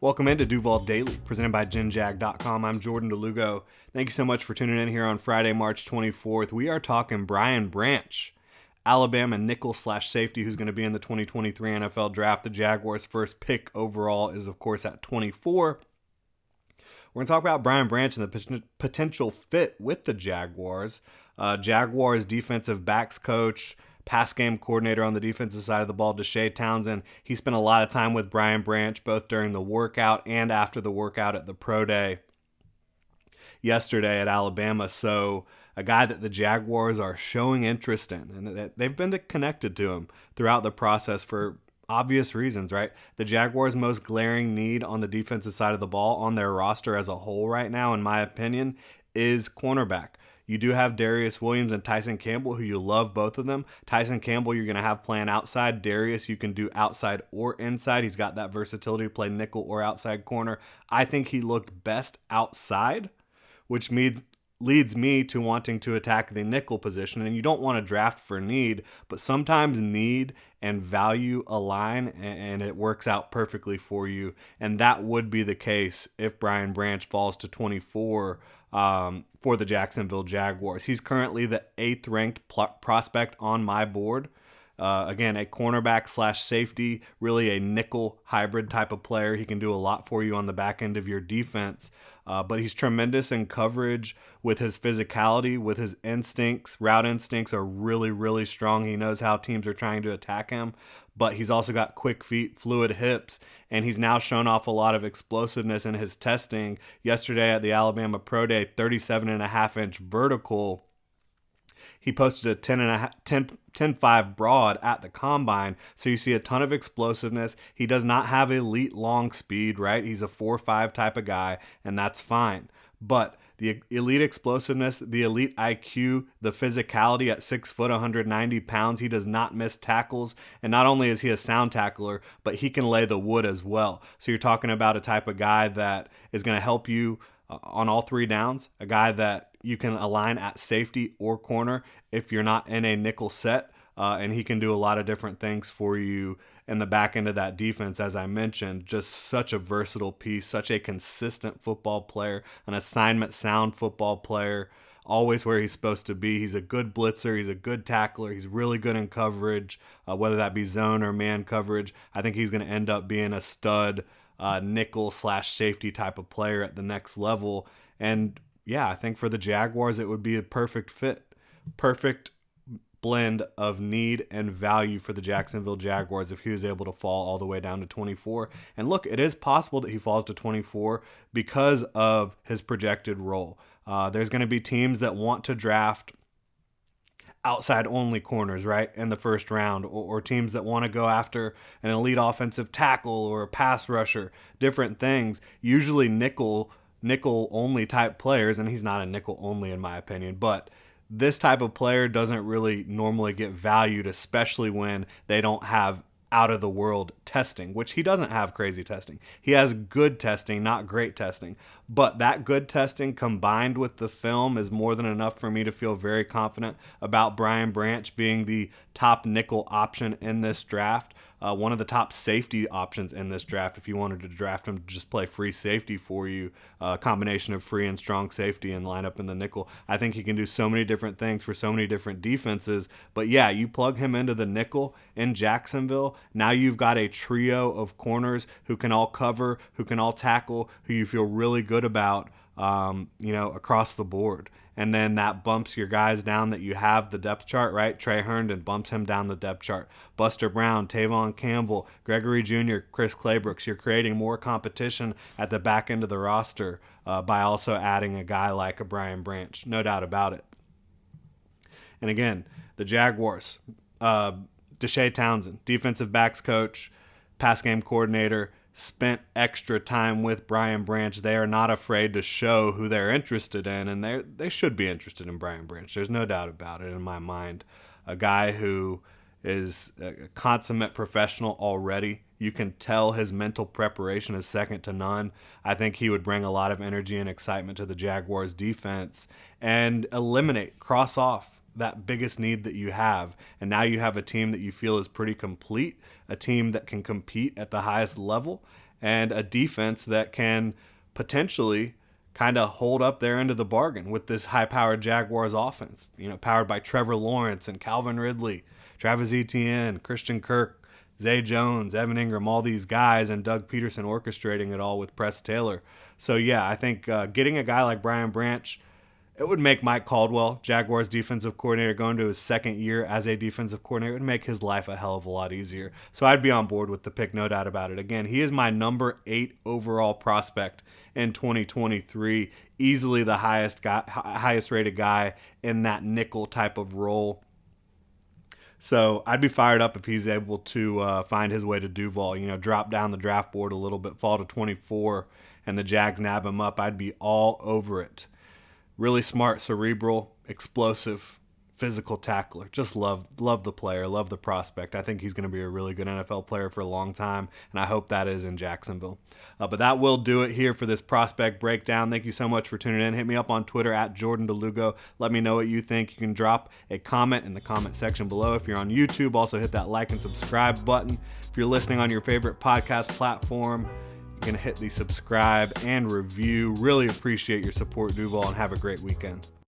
Welcome into Duval Daily, presented by GenJag.com. I'm Jordan DeLugo. Thank you so much for tuning in here on Friday, March 24th. We are talking Brian Branch, Alabama nickel/safety, who's going to be in the 2023 NFL Draft. The Jaguars' first pick overall is, of course, at 24. We're going to talk about Brian Branch and the potential fit with the Jaguars. Jaguars defensive backs coach, pass game coordinator on the defensive side of the ball, Deshae Townsend. He spent a lot of time with Brian Branch, both during the workout and after the workout at the pro day yesterday at Alabama. So a guy that the Jaguars are showing interest in, and that they've been connected to him throughout the process for obvious reasons, right? The Jaguars' most glaring need on the defensive side of the ball on their roster as a whole right now, in my opinion, is cornerback. You do have Darius Williams and Tyson Campbell, who you love, both of them. Tyson Campbell, you're going to have playing outside. Darius, you can do outside or inside. He's got that versatility to play nickel or outside corner. I think he looked best outside, which leads me to wanting to attack the nickel position. And you don't want to draft for need, but sometimes need and value align, and it works out perfectly for you. And that would be the case if Brian Branch falls to 24 for the Jacksonville Jaguars. He's currently the 8th ranked prospect on my board. Again, a cornerback/safety, really a nickel hybrid type of player. He can do a lot for you on the back end of your defense, but he's tremendous in coverage with his physicality, with his instincts. Route instincts are really, really strong. He knows how teams are trying to attack him, but he's also got quick feet, fluid hips, and he's now shown off a lot of explosiveness in his testing. Yesterday at the Alabama Pro Day, 37.5-inch vertical. He posted a 10.5 broad at the combine, so you see a ton of explosiveness. He does not have elite long speed, right? He's a 4.5 type of guy, and that's fine. But the elite explosiveness, the elite IQ, the physicality at 6 foot, 190 pounds, he does not miss tackles. And not only is he a sound tackler, but he can lay the wood as well. So you're talking about a type of guy that is going to help you on all three downs, a guy that you can align at safety or corner if you're not in a nickel set, and he can do a lot of different things for you in the back end of that defense. As I mentioned, just such a versatile piece, such a consistent football player, an assignment sound football player, always where he's supposed to be. He's a good blitzer, he's a good tackler, he's really good in coverage, whether that be zone or man coverage. I think he's going to end up being a stud nickel/safety type of player at the next level. And yeah, I think for the Jaguars, it would be a perfect fit. Perfect blend of need and value for the Jacksonville Jaguars if he was able to fall all the way down to 24. And look, it is possible that he falls to 24 because of his projected role. There's going to be teams that want to draft outside only corners, right, in the first round, or teams that want to go after an elite offensive tackle or a pass rusher, different things. Usually nickel only type players, and he's not a nickel only in my opinion, but this type of player doesn't really normally get valued, especially when they don't have out of the world testing, which he doesn't have crazy testing. He has good testing, not great testing, but that good testing combined with the film is more than enough for me to feel very confident about Brian Branch being the top nickel option in this draft. One of the top safety options in this draft if you wanted to draft him to just play free safety for you, a combination of free and strong safety and line up in the nickel. I think he can do so many different things for so many different defenses. But yeah, you plug him into the nickel in Jacksonville, now you've got a trio of corners who can all cover, who can all tackle, who you feel really good about, across the board. And then that bumps your guys down that you have the depth chart, right? Trey Herndon bumps him down the depth chart. Buster Brown, Tavon Campbell, Gregory Jr., Chris Claybrooks. You're creating more competition at the back end of the roster by also adding a guy like a Brian Branch. No doubt about it. And again, the Jaguars, Deshae Townsend, defensive backs coach, pass game coordinator, spent extra time with Brian Branch. They are not afraid to show who they're interested in, and they should be interested in Brian Branch. There's no doubt about it in my mind. A guy who is a consummate professional already. You can tell his mental preparation is second to none. I think he would bring a lot of energy and excitement to the Jaguars defense and cross off that biggest need that you have. And now you have a team that you feel is pretty complete, a team that can compete at the highest level. and a defense that can potentially kind of hold up their end of the bargain with this high-powered Jaguars offense, powered by Trevor Lawrence and Calvin Ridley, Travis Etienne, Christian Kirk, Zay Jones, Evan Ingram, all these guys, and Doug Peterson orchestrating it all with Press Taylor. So, yeah, I think getting a guy like Brian Branch, it would make Mike Caldwell, Jaguars defensive coordinator, going to his second year as a defensive coordinator, it would make his life a hell of a lot easier. So I'd be on board with the pick, no doubt about it. Again, he is my number 8 overall prospect in 2023, easily the highest rated guy in that nickel type of role. So I'd be fired up if he's able to find his way to Duval, drop down the draft board a little bit, fall to 24, and the Jags nab him up. I'd be all over it. Really smart, cerebral, explosive, physical tackler. Just love the player, love the prospect. I think he's going to be a really good NFL player for a long time, and I hope that is in Jacksonville. But that will do it here for this prospect breakdown. Thank you so much for tuning in. Hit me up on Twitter at Jordan DeLugo. Let me know what you think. You can drop a comment in the comment section below. If you're on YouTube, also hit that like and subscribe button. If you're listening on your favorite podcast platform, you're going to hit the subscribe and review. Really appreciate your support, Duval, and have a great weekend.